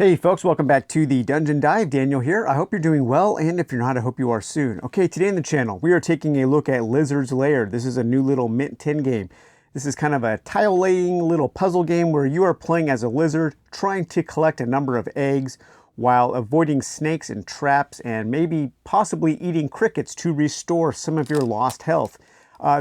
Hey folks, welcome back to the Dungeon Dive. Daniel here. I hope you're doing well, and if you're not, I hope you are soon. Okay, today on the channel, we are taking a look at Lizard's Lair. This is a new little Mint 10 game. This is kind of a tile-laying little puzzle game where you are playing as a lizard, trying to collect a number of eggs while avoiding snakes and traps and maybe possibly eating crickets to restore some of your lost health.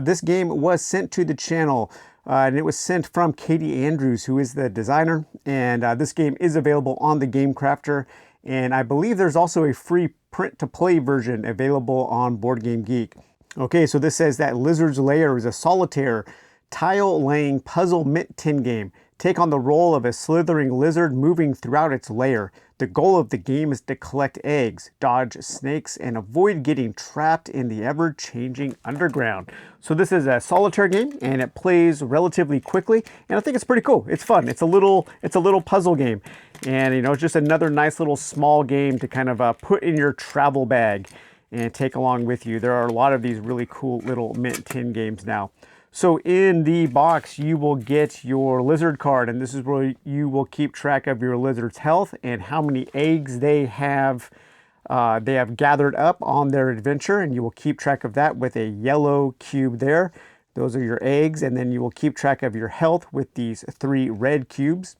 This game was sent to the channel and it was sent from Katie Andrews, who is the designer, and this game is available on the Game Crafter, and I believe there's also a free print-to-play version available on Board Game Geek. Okay, so this says that Lizard's Lair is a solitaire, tile-laying puzzle Mint 10 game. Take on the role of a slithering lizard moving throughout its lair. The goal of the game is to collect eggs, dodge snakes, and avoid getting trapped in the ever-changing underground. So this is a solitaire game, and it plays relatively quickly, and I think it's pretty cool. It's fun. It's a little puzzle game, and it's just another nice little small game to kind of put in your travel bag and take along with you. There are a lot of these really cool little Mint 10 games now. So in the box, you will get your lizard card, and this is where you will keep track of your lizard's health and how many eggs they have gathered up on their adventure, and you will keep track of that with a yellow cube there. Those are your eggs, and then you will keep track of your health with these 3 red cubes.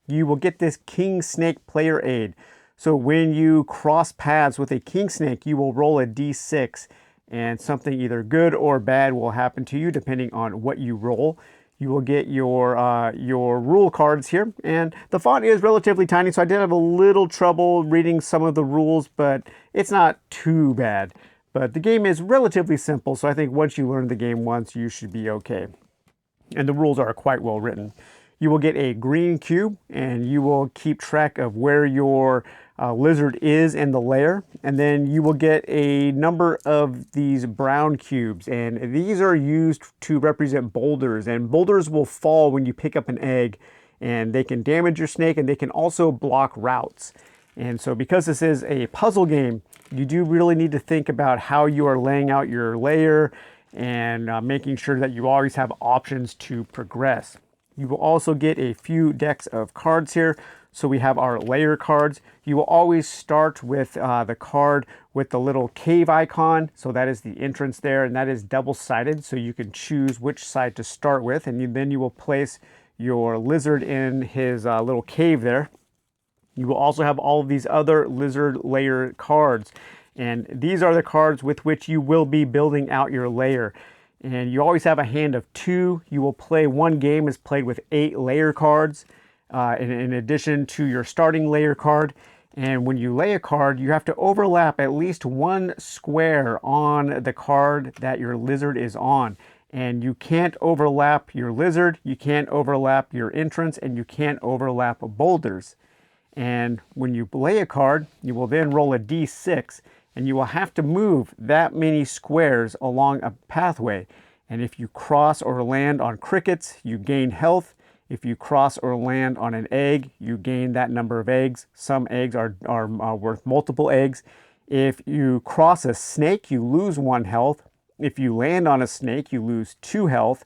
You will get this king snake player aid. So when you cross paths with a king snake, you will roll a d6. And something either good or bad will happen to you depending on what you roll. You will get your rule cards here, and the font is relatively tiny, so I did have a little trouble reading some of the rules, but it's not too bad. But the game is relatively simple, so I think once you learn the game once, you should be okay. And the rules are quite well written. You will get a green cube, and you will keep track of where your lizard is in the lair, and then you will get a number of these brown cubes, and these are used to represent boulders, and boulders will fall when you pick up an egg, and they can damage your snake, and they can also block routes. And so because this is a puzzle game, you do really need to think about how you are laying out your lair and making sure that you always have options to progress. You will also get a few decks of cards here. So we have our layer cards. You will always start with the card with the little cave icon. So that is the entrance there, and that is double-sided. So you can choose which side to start with, and then you will place your lizard in his little cave there. You will also have all of these other lizard layer cards, and these are the cards with which you will be building out your layer. And you always have a hand of 2. You will play one game is played with 8 layer cards. In addition to your starting layer card. And when you lay a card, you have to overlap at least 1 square on the card that your lizard is on. And you can't overlap your lizard, you can't overlap your entrance, and you can't overlap boulders. And when you lay a card, you will then roll a d6, and you will have to move that many squares along a pathway. And if you cross or land on crickets, you gain health. If you cross or land on an egg, you gain that number of eggs. Some eggs are worth multiple eggs. If you cross a snake, you lose 1 health. If you land on a snake, you lose 2 health.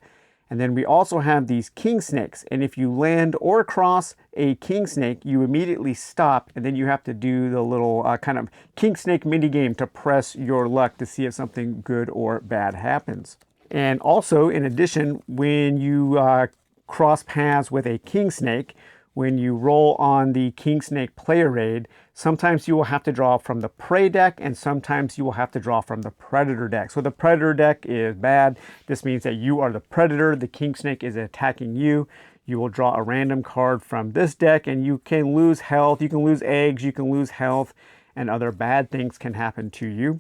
And then we also have these king snakes. And if you land or cross a king snake, you immediately stop. And then you have to do the little kind of king snake mini game to press your luck to see if something good or bad happens. And also, in addition, when you cross paths with a king snake, when you roll on the king snake player aid, sometimes you will have to draw from the prey deck, and sometimes you will have to draw from the predator deck. So the predator deck is bad. This means that you are the predator. The king snake is attacking you. You will draw a random card from this deck, and you can lose health, you can lose eggs, you can lose health, and other bad things can happen to you.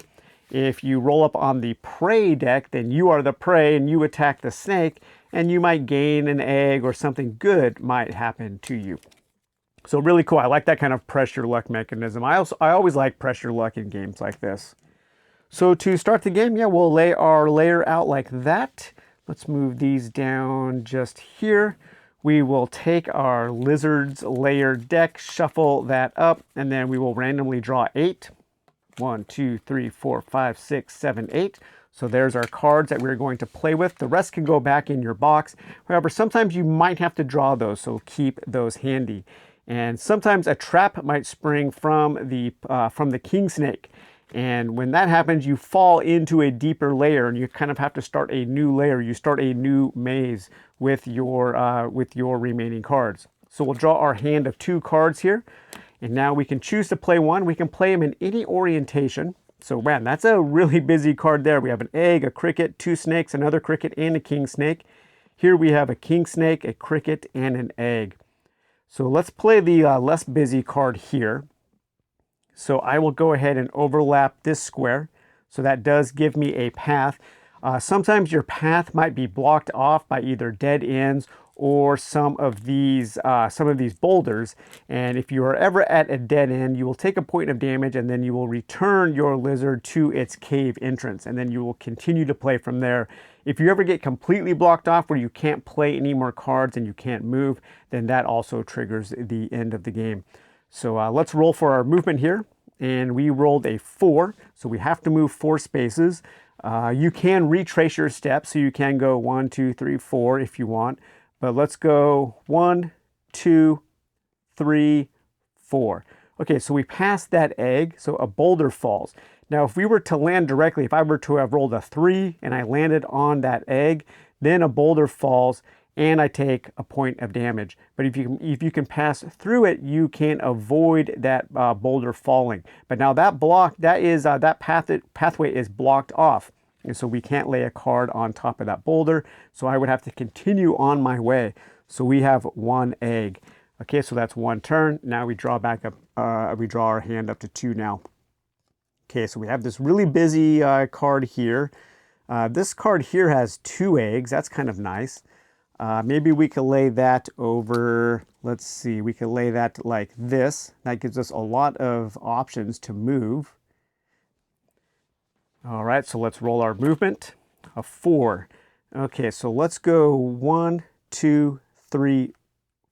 If you roll up on the prey deck, then you are the prey and you attack the snake, and you might gain an egg or something good might happen to you. So really cool. I like that kind of pressure luck mechanism. I always like pressure luck in games like this. So to start the game, yeah, we'll lay our layer out like that. Let's move these down just here. We will take our lizard's layer deck, shuffle that up, and then we will randomly draw 8. 1, 2, 3, 4, 5, 6, 7, 8. So there's our cards that we're going to play with. The rest can go back in your box. However, sometimes you might have to draw those, so keep those handy. And sometimes a trap might spring from the king snake. And when that happens, you fall into a deeper layer and you kind of have to start a new layer. You start a new maze with your remaining cards. So we'll draw our hand of 2 cards here. And now we can choose to play one. We can play them in any orientation. So man, that's a really busy card there. We have an egg, a cricket, 2 snakes, another cricket, and a king snake. Here we have a king snake, a cricket, and an egg. So let's play the less busy card here. So I will go ahead and overlap this square. So that does give me a path. Sometimes your path might be blocked off by either dead ends or some of these boulders. And if you are ever at a dead end, you will take a point of damage and then you will return your lizard to its cave entrance. And then you will continue to play from there. If you ever get completely blocked off where you can't play any more cards and you can't move, then that also triggers the end of the game. So let's roll for our movement here. And we rolled a 4, so we have to move 4 spaces. You can retrace your steps, so you can go 1, 2, 3, 4 if you want. But let's go 1, 2, 3, 4. Okay, so we passed that egg, so a boulder falls. Now, if we were to land directly, if I were to have rolled a 3 and I landed on that egg, then a boulder falls and I take a point of damage. But if you can pass through it, you can avoid that boulder falling. But now that pathway is blocked off, and so we can't lay a card on top of that boulder. So I would have to continue on my way. So we have 1 egg. Okay, so that's 1 turn. Now we draw back up. We draw our hand up to 2 now. Okay, so we have this really busy card here. This card here has 2 eggs. That's kind of nice. Maybe we could lay that over, let's see, we could lay that like this. That gives us a lot of options to move. All right, so let's roll our movement, a 4. Okay, so let's go 1, 2, 3,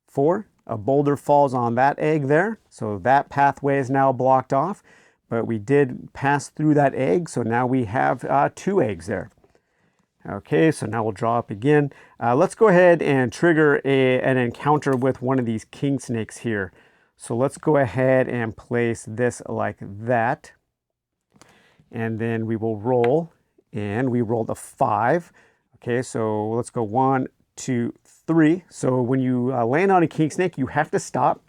4. A boulder falls on that egg there. So that pathway is now blocked off, but we did pass through that egg. So now we have 2 eggs there. Okay, so now we'll draw up again. Let's go ahead and trigger an encounter with one of these king snakes here. So let's go ahead and place this like that. And then we will roll, and we rolled a 5. Okay, so let's go 1, 2, 3. So when you land on a king snake, you have to stop.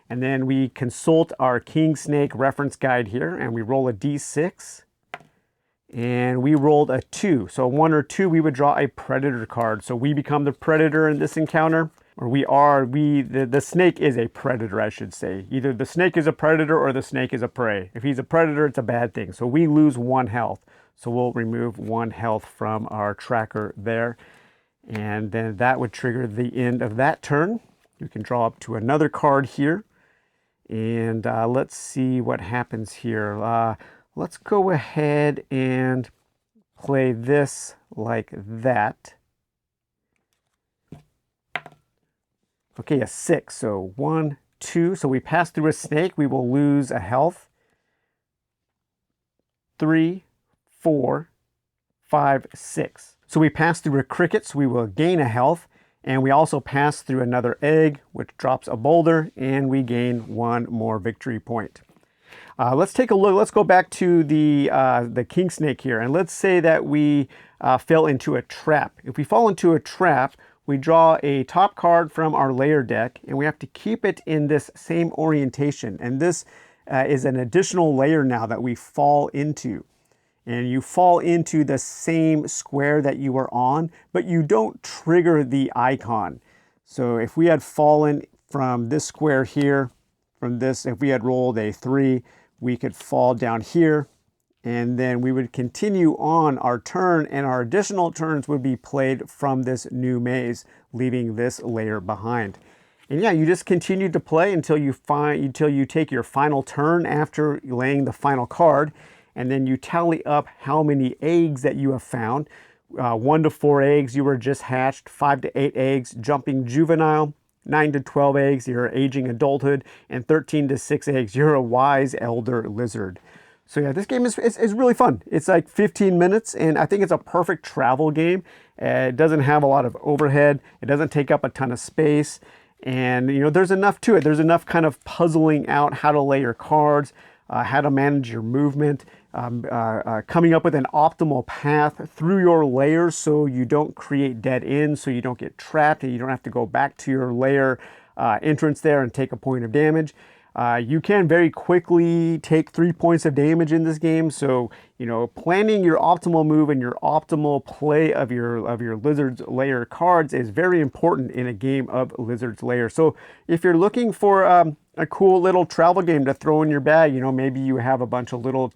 And then we consult our king snake reference guide here, and we roll a d6. And we rolled a 2. So 1 or 2, we would draw a predator card. So we become the predator in this encounter, or the snake is a predator, I should say. Either the snake is a predator or the snake is a prey. If he's a predator, it's a bad thing. So we lose 1 health. So we'll remove 1 health from our tracker there. And then that would trigger the end of that turn. You can draw up to another card here. And let's see what happens here. Let's go ahead and play this like that. Okay, a 6. So 1, 2. So we pass through a snake. We will lose a health. 3, 4, 5, 6. So we pass through a cricket, so we will gain a health. And we also pass through another egg, which drops a boulder, and we gain 1 more victory point. Let's take a look. Let's go back to the king snake here, and let's say that we fell into a trap. If we fall into a trap, we draw a top card from our Lair deck, and we have to keep it in this same orientation. And this is an additional layer now that we fall into. And you fall into the same square that you were on, but you don't trigger the icon. So if we had fallen from this square here, from this, if we had rolled a 3, we could fall down here, and then we would continue on our turn, and our additional turns would be played from this new maze, leaving this layer behind. And yeah, you just continue to play until you take your final turn after laying the final card, and then you tally up how many eggs that you have found. 1 to 4 eggs, you were just hatched. 5 to 8 eggs, jumping juvenile. 9 to 12 eggs, you're aging adulthood, and 13 to 6 eggs, you're a wise elder lizard. So yeah, this game is really fun. It's like 15 minutes, and I think it's a perfect travel game. It doesn't have a lot of overhead. It doesn't take up a ton of space. And, you know, there's enough to it. There's enough kind of puzzling out how to lay your cards, how to manage your movement, coming up with an optimal path through your layers so you don't create dead ends, so you don't get trapped and you don't have to go back to your layer entrance there and take a point of damage. You can very quickly take 3 points of damage in this game, so you know, planning your optimal move and your optimal play of your Lizard's Lair cards is very important in a game of Lizard's Lair. So if you're looking for a cool little travel game to throw in your bag, you know, maybe you have a bunch of little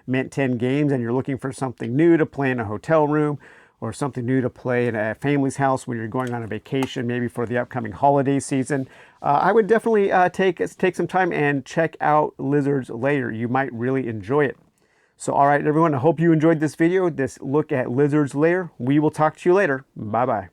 Mint 10 games and you're looking for something new to play in a hotel room, or something new to play in a family's house when you're going on a vacation, maybe for the upcoming holiday season, I would definitely take some time and check out Lizard's Lair. You might really enjoy it. So all right, everyone, I hope you enjoyed this video, this look at Lizard's Lair. We will talk to you later. Bye-bye.